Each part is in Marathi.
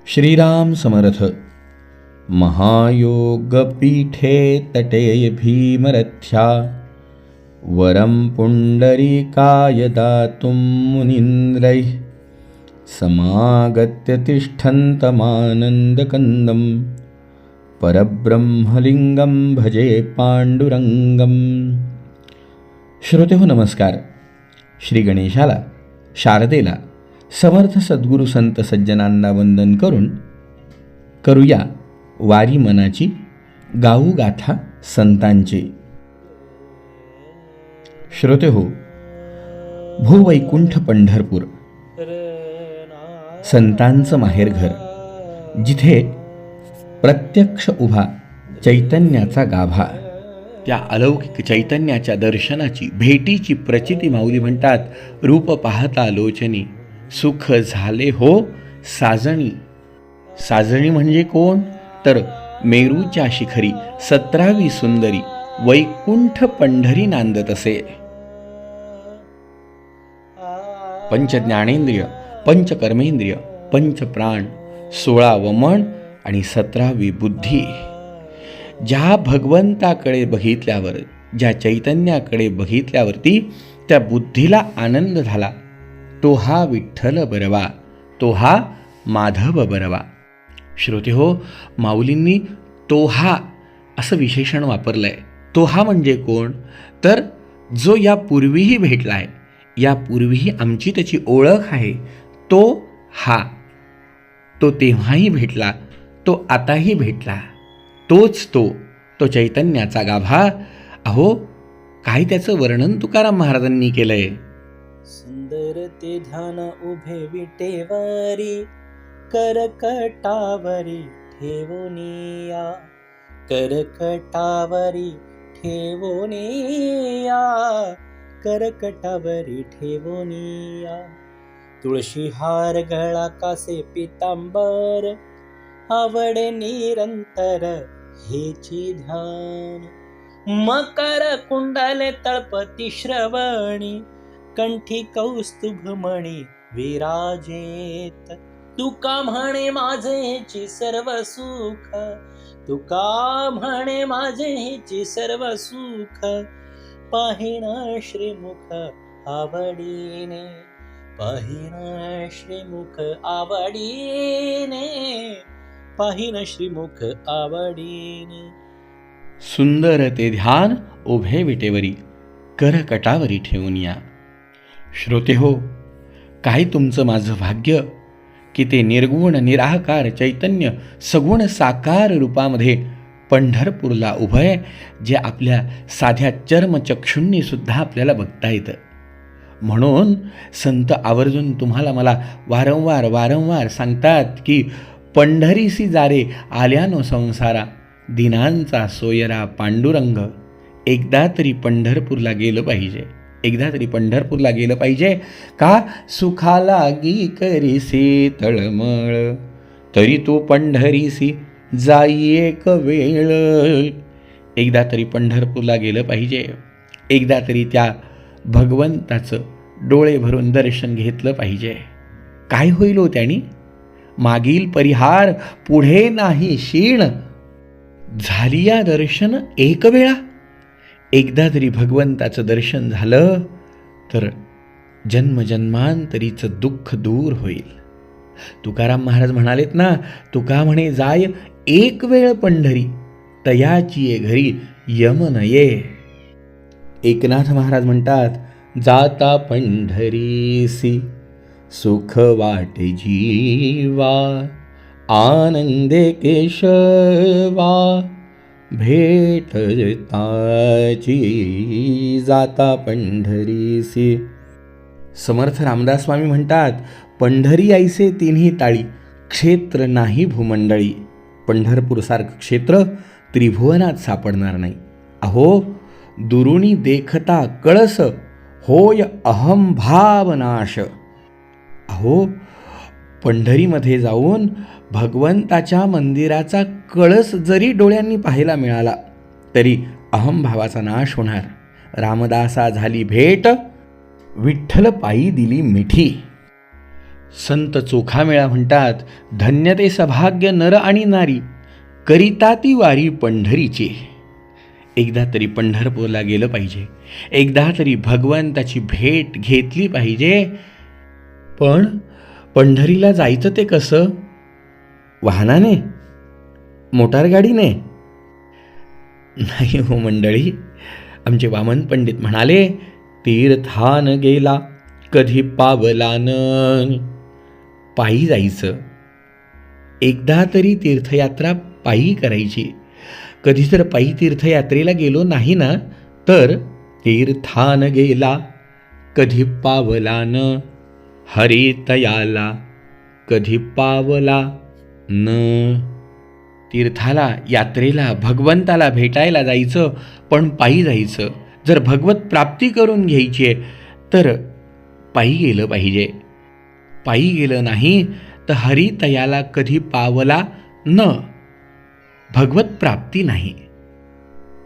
श्रीराम समर्थ. महायोगपीठे तटे भीमरथ्या वरं पुंडरीकाय दातुं मुनीन्द्रैः समागत्य तिष्ठन्तमानन्दकन्दं परब्रह्मलिंगं भजे पांडुरंगम. श्रोते हो नमस्कार. श्री गणेशाला, शारदेला, समर्थ सद्गुरू संत सज्जनांना वंदन करून करूया वारी मनाची, गाऊ गाथा संतांची. श्रोते हो, भूवैकुंठ पंढरपूर संतांचं माहेरघर, जिथे प्रत्यक्ष उभा चैतन्याचा गाभा. त्या अलौकिक चैतन्याच्या दर्शनाची, भेटीची प्रचिती माऊली म्हणतात. रूप पाहता लोचनी सुख झाले हो साजणी. साजणी म्हणजे कोण? तर मेरूच्या शिखरी 17वी सुंदरी वैकुंठ पंढरी नांदत असे. पंचज्ञानेंद्रिय, पंचकर्मेंद्रिय, पंचप्राण, 16व मन आणि 17वी बुद्धी. ज्या भगवंताकडे बघितल्यावर, ज्या चैतन्याकडे बघितल्यावरती त्या बुद्धीला आनंद झाला, तो हा विठ्ठल बरवा, तो हा माधव बरवा. श्रोते हो, माऊलींनी तो हा असं विशेषण वापरलंय. तो हा म्हणजे कोण? तर जो यापूर्वीही भेटलाय, यापूर्वीही आमची त्याची ओळख आहे, तो हा. तो तेव्हाही भेटला, तो आताही भेटला, तोच तो चैतन्याचा गाभा. अहो, काय त्याचं वर्णन तुकाराम महाराजांनी केलंय. सुंदर ते ध्यान उभे विटेवरी, करकटावरी ठेवोनिया, करकटावरी ठेवोनिया, करकटावरी ठेवोनिया. तुळशी हार गळा कासे पितांबर, आवडे निरंतर हेची ध्यान. मकर कुंडले तळपती श्रवणी, कंठी कौस्तुभमणी विराजेत. तुका म्हणे माझे हेची सर्व सुख, तुका म्हणे माझे हेची सर्व सुख. पाहिण श्रीमुख आवडीने, पाहिण श्रीमुख आवडीने, पाहिण श्रीमुख आवडीने. सुंदर ते ध्यान उभे विटेवरी, करकटावरी ठेवून या. श्रोते हो, काय तुमचं माझं भाग्य की ते निर्गुण निराकार चैतन्य सगुण साकार रूपामध्ये पंढरपूरला उभं आहे, जे आपल्या साध्या चर्मचक्षुंनी सुद्धा आपल्याला बघता येतं. म्हणून संत आवर्जून तुम्हाला मला वारंवार सांगतात की पंढरीसी जारे आल्यानो संसारा, दिनांचा सोयरा पांडुरंग. एकदा तरी पंढरपूरला गेलं पाहिजे, एकदा तरी पंढरपूरला गेलं पाहिजे. का? सुखाला गी करीसी तळमळ, तरी तू पंढरीसी जाई एक वेळ. एकदा तरी पंढरपूरला गेलं पाहिजे, एकदा तरी त्या भगवंताचं डोळे भरून दर्शन घेतलं पाहिजे. काय होईल हो त्यानी? मागील परिहार पुढे नाही शीण, झालिया दर्शन एक वेळा. एकदा तरी भगवंताचं दर्शन झालं तर जन्मजन्मांतरीचं दुःख दूर होईल. तुकाराम महाराज म्हणालेत ना, तुका म्हणे जाय एक वेळ पंढरी, तयाची ये घरी यम नये. एकनाथ महाराज म्हणतात, जाता पंढरीसी सुख वाटे जीवा, आनंदे केशवा भेटताची जाता पंढरीसी. समर्थ रामदास स्वामी म्हणतात, पंढरी ऐसे तिन्ही ताळी, क्षेत्र नाही भूमंडळी. पंढरपूरसारखं क्षेत्र त्रिभुवनात सापडणार नाही. अहो, दुरुनी देखता कळस, होय अहंभावनाश. अहो, पंढरीमध्ये जाऊन भगवंताच्या मंदिराचा कळस जरी डोळ्यांनी पाहायला मिळाला तरी अहंभावाचा नाश होणार. रामदासा झाली भेट, विठ्ठल पायी दिली मिठी. संत चोखामेळा म्हणतात, धन्य ते सभाग्य नर आणि नारी, करिता ती वारी पंढरीची. एकदा तरी पंढरपूरला गेलं पाहिजे, एकदा तरी भगवंताची भेट घेतली पाहिजे. पण पंढरीला जायचं ते कसं? वाहनाने? मोटारगाडीने? नाही हो मंडळी. आमचे वामन पंडित म्हणाले, तीर्थान गेला कधी पावलान. पायी जायचं. एकदा तरी तीर्थयात्रा पायी करायची. कधी जर पायी तीर्थयात्रेला गेलो नाही ना, तर तीर्थान गेला कधी पावलान, हरितयाला कधी पावला न. तीर्थाला, यात्रेला, भगवंताला भेटायला जायचं, पण पायी जायचं. जर भगवत प्राप्ती करून घ्यायची आहे तर पायी गेलं पाहिजे. पायी गेलं नाही तर हरितयाला कधी पावला न, भगवत प्राप्ती नाही.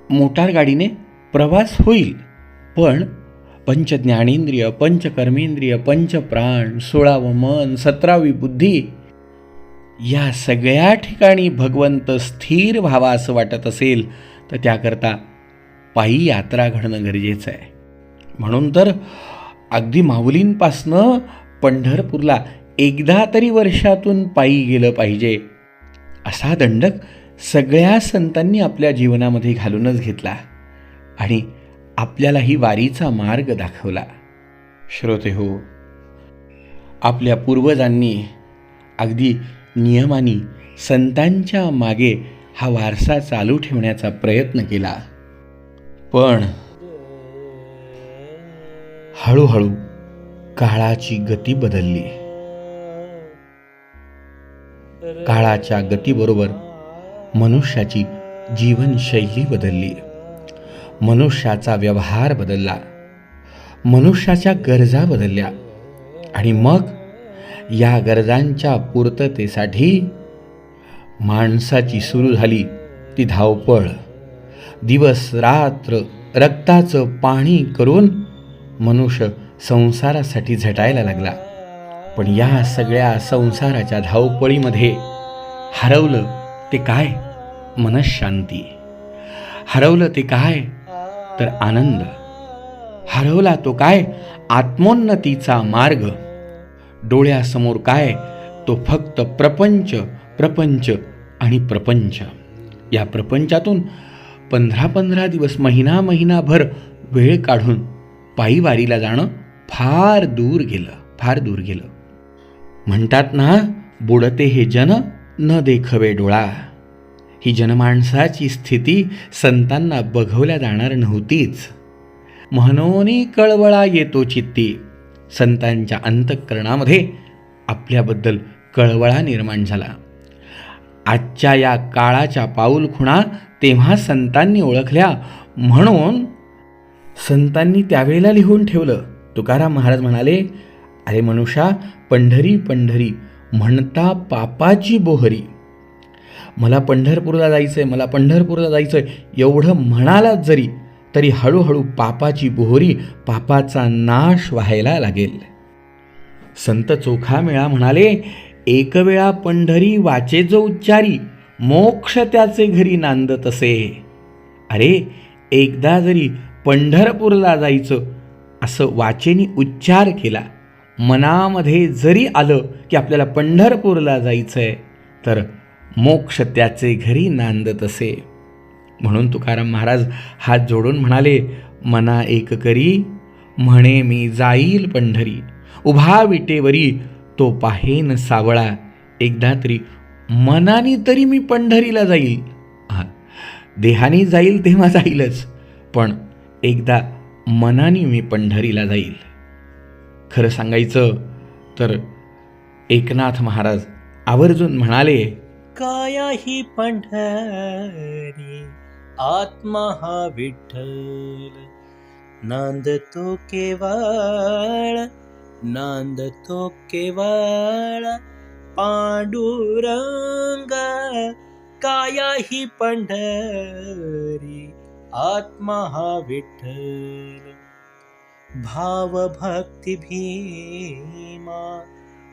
मोटारगाडीने प्रवास होईल, पण पंचज्ञानेंद्रिय, पंचकर्मेंद्रिय, पंचप्राण, 16वं मन, 17वी बुद्धी, या सगळ्या ठिकाणी भगवंत स्थिर व्हावा असं वाटत असेल तर त्याकरता पायी यात्रा घडणं गरजेचं आहे. म्हणून तर अगदी माऊलींपासनं पंढरपूरला एकदा तरी वर्षातून पायी गेलं पाहिजे, असा दंडक सगळ्या संतांनी आपल्या जीवनामध्ये घालूनच घेतला आणि आपल्यालाही वारीचा मार्ग दाखवला. श्रोते हो, आपल्या पूर्वजांनी अगदी नियमाने संतांच्या मागे हा वारसा चालू ठेवण्याचा प्रयत्न केला. पण हळूहळू काळाची गती बदलली. काळाच्या गतीबरोबर मनुष्याची जीवनशैली बदलली, मनुष्याचा व्यवहार बदलला, मनुष्याच्या गरजा बदलल्या आणि मग या गरजांच्या पूर्ततेसाठी माणसाची सुरू झाली ती धावपळ. दिवस रात्र रक्ताचं पाणी करून मनुष्य संसारासाठी झटायला लागला. पण या सगळ्या संसाराच्या धावपळीमध्ये हरवलं ते काय? मनःशांती. हरवलं ते काय? तर आनंद. हरवला तो काय? आत्मोन्नतीचा मार्ग. डोळ्यासमोर काय? तो फक्त प्रपंच, प्रपंच आणि प्रपंच. या प्रपंचातून 15-15 दिवस, महिनाभर वेळ काढून पायी वारीला जाणं फार दूर गेलं, फार दूर गेलं. म्हणतात ना, बुडते हे जन न देखवे डोळा. ही जनमाणसाची स्थिती संतांना बघवल्या जाणार नव्हतीच. म्हणून कळवळा येतो चित्ती. संतांच्या अंतःकरणामध्ये आपल्याबद्दल कळवळा निर्माण झाला. आजच्या या काळाच्या पाऊलखुणा तेव्हा संतांनी ओळखल्या, म्हणून संतांनी त्यावेळेला लिहून ठेवलं. तुकाराम महाराज म्हणाले, अरे मनुष्या, पंढरी पंढरी म्हणता पापाची बोहरी. मला पंढरपूरला जायचंय, मला पंढरपूरला जायचंय एवढं म्हणालात जरी तरी हळूहळू पापाची बोहरी, पापाचा नाश व्हायला लागेल. संत चोखामेळा म्हणाले, एक वेळा पंढरी वाचे जो उच्चारी, मोक्ष त्याचे घरी नांदत असे. अरे, एकदा जरी पंढरपूरला जायचं असं वाचेनी उच्चार केला, मनामध्ये जरी आलं की आपल्याला पंढरपूरला जायचंय, तर मोक्ष त्याचे घरी नांदत असे. म्हणून तुकाराम महाराज हात जोडून म्हणाले, मना एक करी म्हणे मी जाईल पंढरी, उभा विटेवरी तो पाहेन सावळा. एकदा तरी मनाने तरी मी पंढरीला जाईल. देहाने जाईल तेव्हा जाईलच, पण एकदा मनाने मी पंढरीला जाईल. खरं सांगायचं तर एकनाथ महाराज आवर्जून म्हणाले, काया ही पंढरी आत्मा हा विठ्ठल, नांदतो केवळ, नांदतो केवळ पांडुरंग. काया ही पंढरी आत्मा हा विठ्ठल, भाव भक्ती भीमा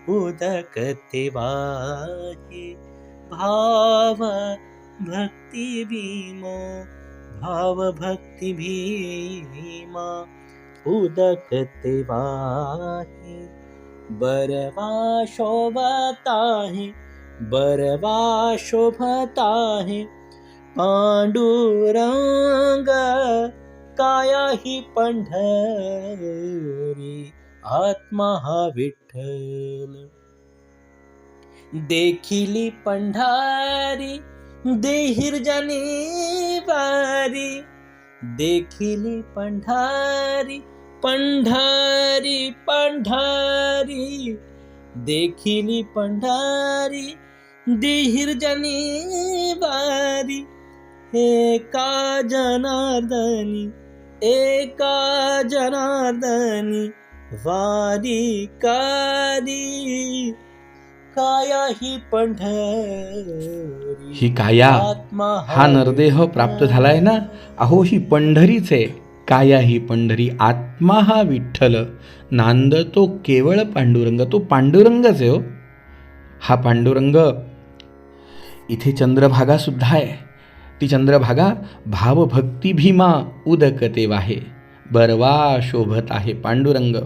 उदकते वाहे भाव भक्ति भीमो भाव भक्ति भीमा उदकते वाहे बरवा शोभता है बरवा शोभता है पांडुरंग काया ही पंढरी आत्मा हा विठ्ठल देखिली पंढारी देहिर्जनी वारी देखिली पंढारी पंढारी पंढारी देखिली पंढारी देहिर्जनी वारी एका जनार्दनी वारी कारी काया ही पंढरी ही काया हा नरदेह प्राप्त झालाय ना, अहो ही पंढरीच आहे. काया ही पंढरी आत्मा हा विठ्ठल नांद तो केवळ पांडुरंग, तो पांडुरंगच आहे हो. हा पांडुरंग इथे चंद्रभागा सुद्धा आहे. ती चंद्रभागा भावभक्ती भीमा उदकते वाहे बरवा शोभत आहे पांडुरंग.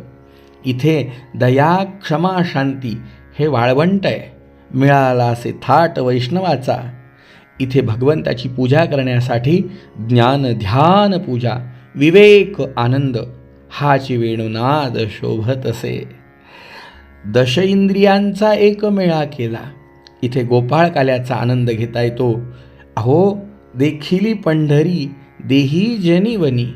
इथे दया क्षमा शांती हे वाळवंट आहे. मिळाला असे थाट वैष्णवाचा. इथे भगवंताची पूजा करण्यासाठी ज्ञान ध्यान पूजा विवेक आनंद हाची वेणुनाद शोभत असे. दश इंद्रियांचा एक मेळा केला. इथे गोपाळ काल्याचा आनंद घेता येतो. अहो देखिली पंढरी देही जनी वनी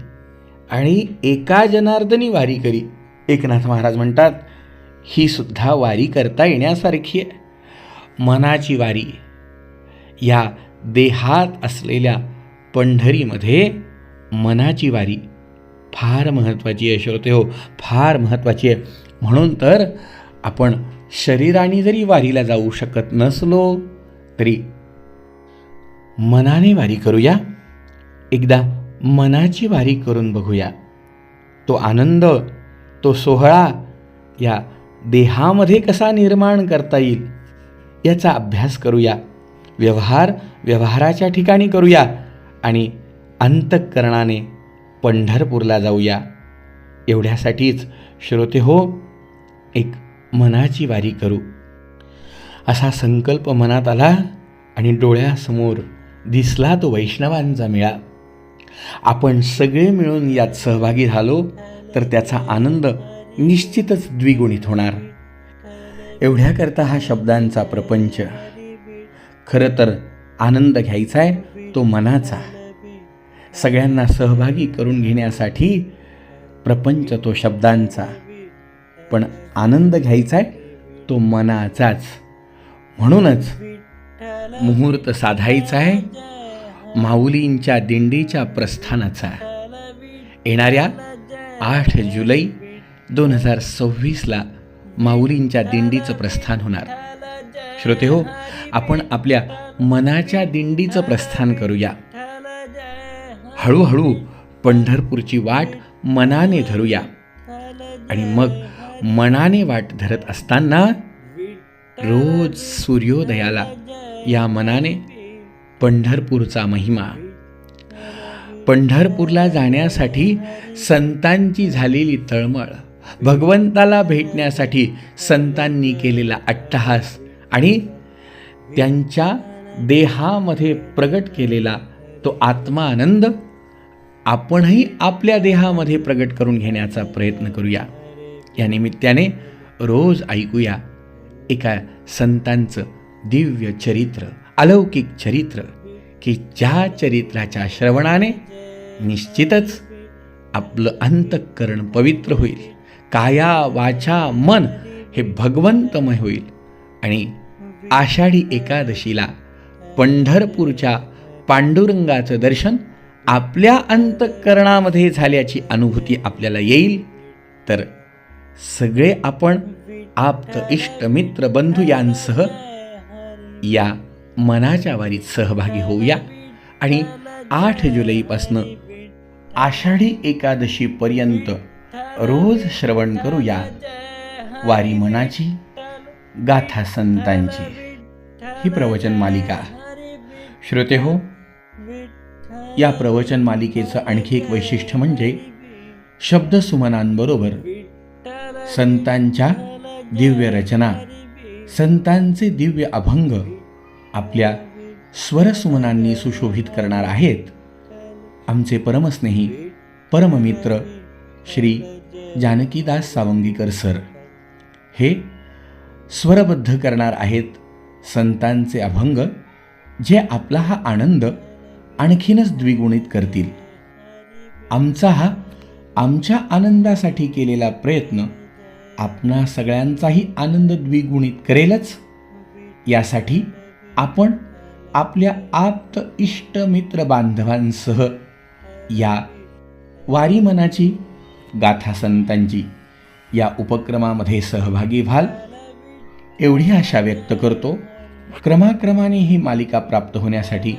आणि एका जनार्दनी वारी करी. एकनाथ महाराज म्हणतात ही सुद्धा वारी करता येण्यासारखी आहे. मनाची वारी या देहात असलेल्या पंढरीमध्ये मनाची वारी फार महत्त्वाची आहे श्रोते हो, फार महत्त्वाची आहे. म्हणून तर आपण शरीराने जरी वारीला जाऊ शकत नसलो तरी मनाने वारी करूया. एकदा मनाची वारी करून बघूया. तो आनंद तो सोहळा या देहामध्ये कसा निर्माण करता येईल याचा अभ्यास करूया. व्यवहाराच्या ठिकाणी करूया आणि अंतःकरणाने पंढरपूरला जाऊया. एवढ्यासाठीच श्रोते हो एक मनाची वारी करू असा संकल्प मनात आला आणि डोळ्यासमोर दिसला तो वैष्णवांचा मेळा. आपण सगळे मिळून यात सहभागी झालो तर त्याचा आनंद निश्चितच द्विगुणित होणार. एवढ्याकरता हा शब्दांचा प्रपंच. खरं तर आनंद घ्यायचा आहे तो मनाचा. सगळ्यांना सहभागी करून घेण्यासाठी प्रपंच तो शब्दांचा, पण आनंद घ्यायचा आहे तो मनाचाच. म्हणूनच मुहूर्त साधायचा आहे माऊलींच्या दिंडीच्या प्रस्थानाचा. येणाऱ्या 8 जुलै 2026ला माऊलींच्या दिंडीचं प्रस्थान होणार. श्रोते हो आपण आपल्या मनाच्या दिंडीचं प्रस्थान करूया. हळूहळू पंढरपूरची वाट मनाने धरूया आणि मग मनाने वाट धरत असताना रोज सूर्योदयाला या मनाने पंढरपूरचा महिमा, पंढरपूरला जाण्यासाठी संतांची झालेली तळमळ, भगवंताला भेटण्यासाठी संतांनी केलेला अट्टहास आणि त्यांच्या देहामध्ये प्रगट केलेला तो आत्मानंद आपणही आपल्या देहामध्ये प्रगट करून घेण्याचा प्रयत्न करूया. या निमित्ताने रोज ऐकूया एका संतांचं दिव्य चरित्र, अलौकिक चरित्र, की ज्या चरित्राच्या श्रवणाने निश्चितच आपलं अंतःकरण पवित्र होईल, काया वाचा मन हे भगवंतमय होईल आणि आषाढी एकादशीला पंढरपूरच्या पांडुरंगाचं दर्शन आपल्या अंतःकरणामध्ये झाल्याची अनुभूती आपल्याला येईल. तर सगळे आपण आप्त इष्ट मित्र बंधू यांसह या मनाच्या वारीत सहभागी होऊया आणि 8 जुलैपासनं आषाढी एकादशीपर्यंत रोज श्रवण करूया वारी मनाची, गाथा संतांची ही प्रवचन मालिका. श्रोते हो, या प्रवचन मालिकेचं आणखी एक वैशिष्ट्य म्हणजे शब्दसुमनांबरोबर संतांच्या दिव्य रचना, संतांचे दिव्य अभंग आपल्या स्वरसुमनांनी सुशोभित करणार आहेत आमचे परमस्नेही परममित्र श्री जानकीदास सावंगीकर सर. हे स्वरबद्ध करणार आहेत संतांचे अभंग, जे आपला हा आनंद आणखीनच द्विगुणित करतील. आमच्या आनंदासाठी केलेला प्रयत्न आपणा सगळ्यांचाही आनंद द्विगुणित करेलच. यासाठी आपण आपल्या आप्त इष्ट मित्र बांधवांसह या वारी मनाची गाथा संतांची या उपक्रमामध्ये सहभागी व्हाल एवढी आशा व्यक्त करतो. क्रमाक्रमाने ही मालिका प्राप्त होण्यासाठी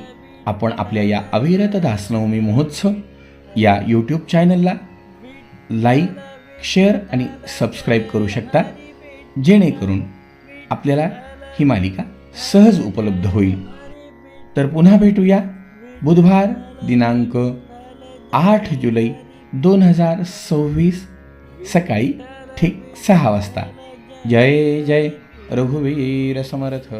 आपण आपल्या या अविरत दासनवमी महोत्सव या यूट्यूब चॅनलला लाईक, शेअर आणि सबस्क्राईब करू शकता, जेणेकरून आपल्याला ही मालिका सहज उपलब्ध होईल. तर पुन्हा भेटूया बुधवार दिनांक 8 जुलै 2026 सकाळी ठीक 6 वाजता. जय जय रघुवीर समर्थ.